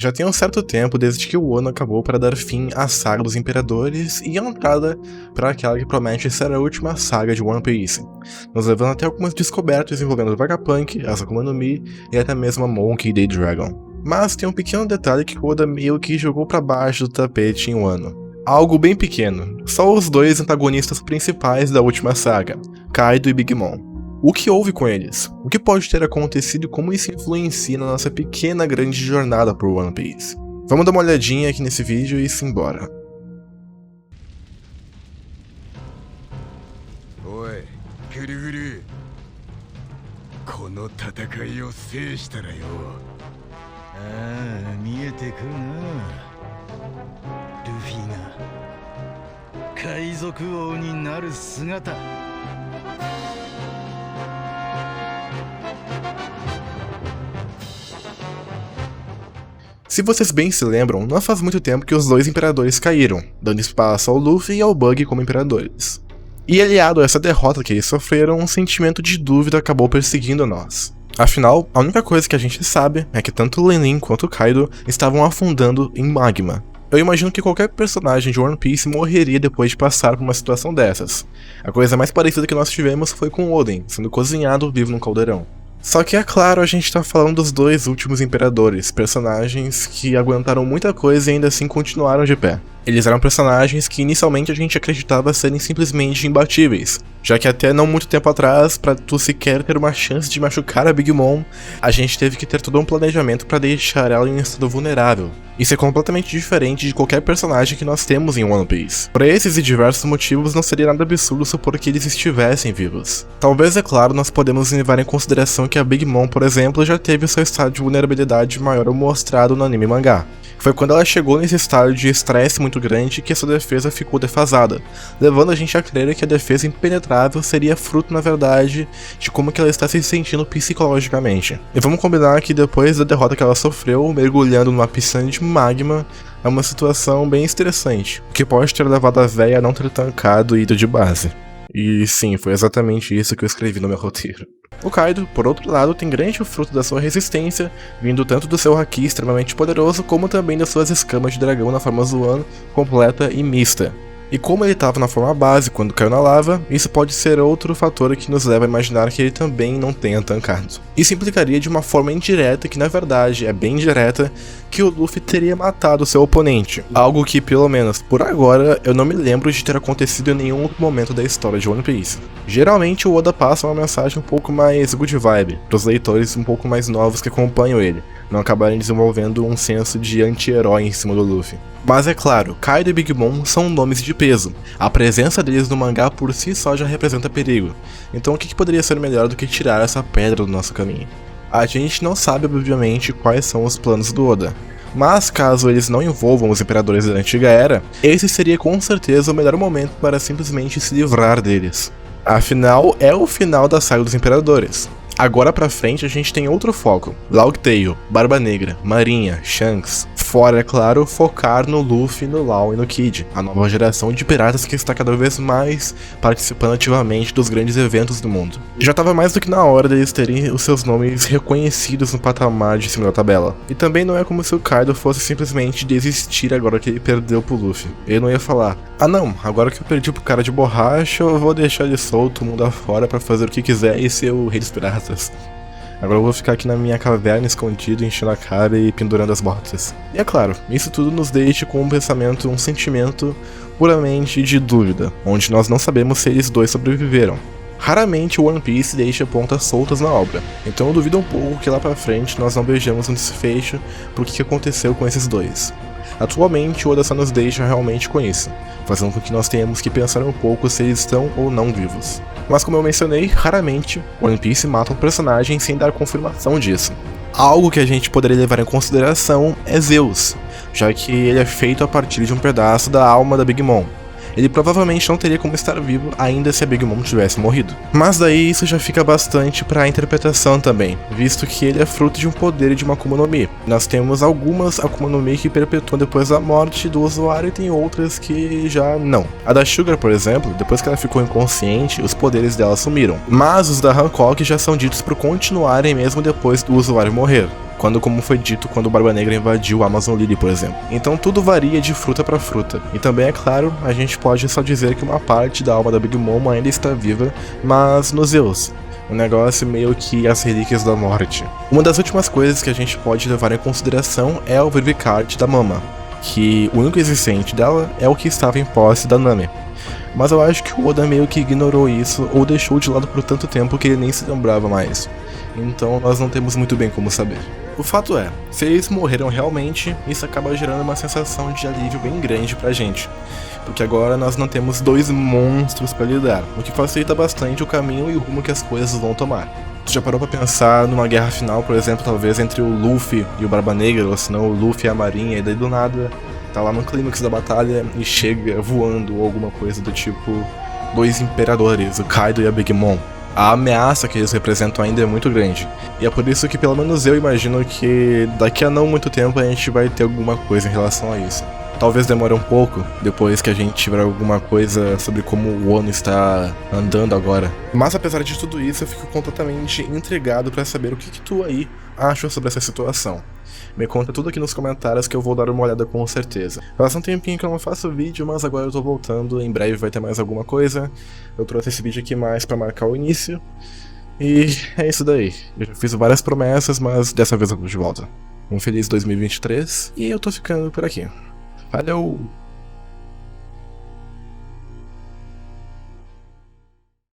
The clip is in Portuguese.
Já tem um certo tempo desde que o ano acabou para dar fim à saga dos Imperadores e a entrada para aquela que promete ser a última saga de One Piece, nos levando até algumas descobertas envolvendo o Vegapunk, as Akuma no Mi e até mesmo a Monkey D. Dragon. Mas tem um pequeno detalhe que o Oda meio que jogou para baixo do tapete em Wano. Algo bem pequeno, só os dois antagonistas principais da última saga, Kaido e Big Mom. O que houve com eles? O que pode ter acontecido e como isso influencia na nossa pequena grande jornada por One Piece? Vamos dar uma olhadinha aqui nesse vídeo e simbora. Oi, Guri. この戦いを制したらよ。ああ、見えてくるな。ルフィが海賊王になる姿。Se vocês bem se lembram, não faz muito tempo que os dois imperadores caíram, dando espaço ao Luffy e ao Bug como imperadores. E aliado a essa derrota que eles sofreram, um sentimento de dúvida acabou perseguindo nós. Afinal, a única coisa que a gente sabe é que tanto o Lenin quanto o Kaido estavam afundando em magma. Eu imagino que qualquer personagem de One Piece morreria depois de passar por uma situação dessas. A coisa mais parecida que nós tivemos foi com Oden, sendo cozinhado vivo num caldeirão. Só que é claro, a gente tá falando dos dois últimos imperadores, personagens que aguentaram muita coisa e ainda assim continuaram de pé. Eles eram personagens que inicialmente a gente acreditava serem simplesmente imbatíveis, já que até não muito tempo atrás, pra tu sequer ter uma chance de machucar a Big Mom, a gente teve que ter todo um planejamento pra deixar ela em um estado vulnerável. Isso é completamente diferente de qualquer personagem que nós temos em One Piece. Por esses e diversos motivos, não seria nada absurdo supor que eles estivessem vivos. Talvez, é claro, nós podemos levar em consideração que a Big Mom, por exemplo, já teve o seu estado de vulnerabilidade maior mostrado no anime e mangá. Foi quando ela chegou nesse estado de estresse muito grande que sua defesa ficou defasada, levando a gente a crer que a defesa impenetrável seria fruto, na verdade, de como que ela está se sentindo psicologicamente. E vamos combinar que depois da derrota que ela sofreu, mergulhando numa piscina de magma, é uma situação bem estressante, o que pode ter levado a véia a não ter tancado e ido de base. E sim, foi exatamente isso que eu escrevi no meu roteiro. O Kaido, por outro lado, tem grande fruto da sua resistência, vindo tanto do seu haki extremamente poderoso, como também das suas escamas de dragão na forma Zoan, completa e mista. E como ele estava na forma base quando caiu na lava, isso pode ser outro fator que nos leva a imaginar que ele também não tenha tancado. Isso implicaria de uma forma indireta, que na verdade é bem direta, que o Luffy teria matado seu oponente. Algo que, pelo menos por agora, eu não me lembro de ter acontecido em nenhum outro momento da história de One Piece. Geralmente o Oda passa uma mensagem um pouco mais good vibe, para os leitores um pouco mais novos que acompanham ele, não acabarem desenvolvendo um senso de anti-herói em cima do Luffy. Mas é claro, Kaido e Big Mom são nomes de peso, a presença deles no mangá por si só já representa perigo, então o que poderia ser melhor do que tirar essa pedra do nosso caminho? A gente não sabe obviamente quais são os planos do Oda, mas caso eles não envolvam os imperadores da antiga era, esse seria com certeza o melhor momento para simplesmente se livrar deles. Afinal, é o final da saga dos imperadores. Agora pra frente a gente tem outro foco, Laugtail, Barba Negra, Marinha, Shanks. Fora, é claro, focar no Luffy, no Law e no Kid, a nova geração de piratas que está cada vez mais participando ativamente dos grandes eventos do mundo. Já estava mais do que na hora deles terem os seus nomes reconhecidos no patamar de cima da tabela. E também não é como se o Kaido fosse simplesmente desistir agora que ele perdeu pro Luffy. Ele não ia falar, ah não, agora que eu perdi pro cara de borracha, eu vou deixar ele solto o mundo afora pra fazer o que quiser e ser o rei dos piratas. Agora eu vou ficar aqui na minha caverna escondido, enchendo a cara e pendurando as botas. E é claro, isso tudo nos deixa com um pensamento, um sentimento puramente de dúvida, onde nós não sabemos se eles dois sobreviveram. Raramente o One Piece deixa pontas soltas na obra, então eu duvido um pouco que lá pra frente nós não vejamos um desfecho pro que aconteceu com esses dois. Atualmente o Oda só nos deixa realmente com isso, fazendo com que nós tenhamos que pensar um pouco se eles estão ou não vivos. Mas como eu mencionei, raramente One Piece mata um personagem sem dar confirmação disso. Algo que a gente poderia levar em consideração é Zeus, já que ele é feito a partir de um pedaço da alma da Big Mom. Ele provavelmente não teria como estar vivo ainda se a Big Mom tivesse morrido. Mas daí isso já fica bastante para a interpretação também, visto que ele é fruto de um poder e de uma Akuma no Mi. Nós temos algumas Akuma no Mi que perpetuam depois da morte do usuário e tem outras que já não. A da Sugar, por exemplo, depois que ela ficou inconsciente, os poderes dela sumiram. Mas os da Hancock já são ditos por continuarem mesmo depois do usuário morrer. como foi dito quando o Barba Negra invadiu o Amazon Lily, por exemplo. Então tudo varia de fruta para fruta. E também, é claro, a gente pode só dizer que uma parte da alma da Big Mom ainda está viva, mas nos Zeus. Um negócio meio que as relíquias da morte. Uma das últimas coisas que a gente pode levar em consideração é o Vivicard da Mama, que o único existente dela é o que estava em posse da Nami. Mas eu acho que o Oda meio que ignorou isso ou deixou de lado por tanto tempo que ele nem se lembrava mais. Então nós não temos muito bem como saber. O fato é, se eles morreram realmente, isso acaba gerando uma sensação de alívio bem grande pra gente. Porque agora nós não temos dois monstros pra lidar, o que facilita bastante o caminho e o rumo que as coisas vão tomar. Tu já parou pra pensar numa guerra final, por exemplo, talvez entre o Luffy e o Barba Negra, ou senão o Luffy e a Marinha, e daí do nada tá lá no clímax da batalha e chega voando ou alguma coisa do tipo dois imperadores, o Kaido e a Big Mom. A ameaça que eles representam ainda é muito grande. E é por isso que pelo menos eu imagino que daqui a não muito tempo a gente vai ter alguma coisa em relação a isso. Talvez demore um pouco, depois que a gente tiver alguma coisa sobre como o Ono está andando agora. Mas apesar de tudo isso, eu fico completamente intrigado pra saber o que tu aí acha sobre essa situação. Me conta tudo aqui nos comentários que eu vou dar uma olhada com certeza. Faz um tempinho que eu não faço vídeo, mas agora eu tô voltando, em breve vai ter mais alguma coisa. Eu trouxe esse vídeo aqui mais pra marcar o início. E é isso daí. Eu já fiz várias promessas, mas dessa vez eu tô de volta. Um feliz 2023 e eu tô ficando por aqui. Valeu!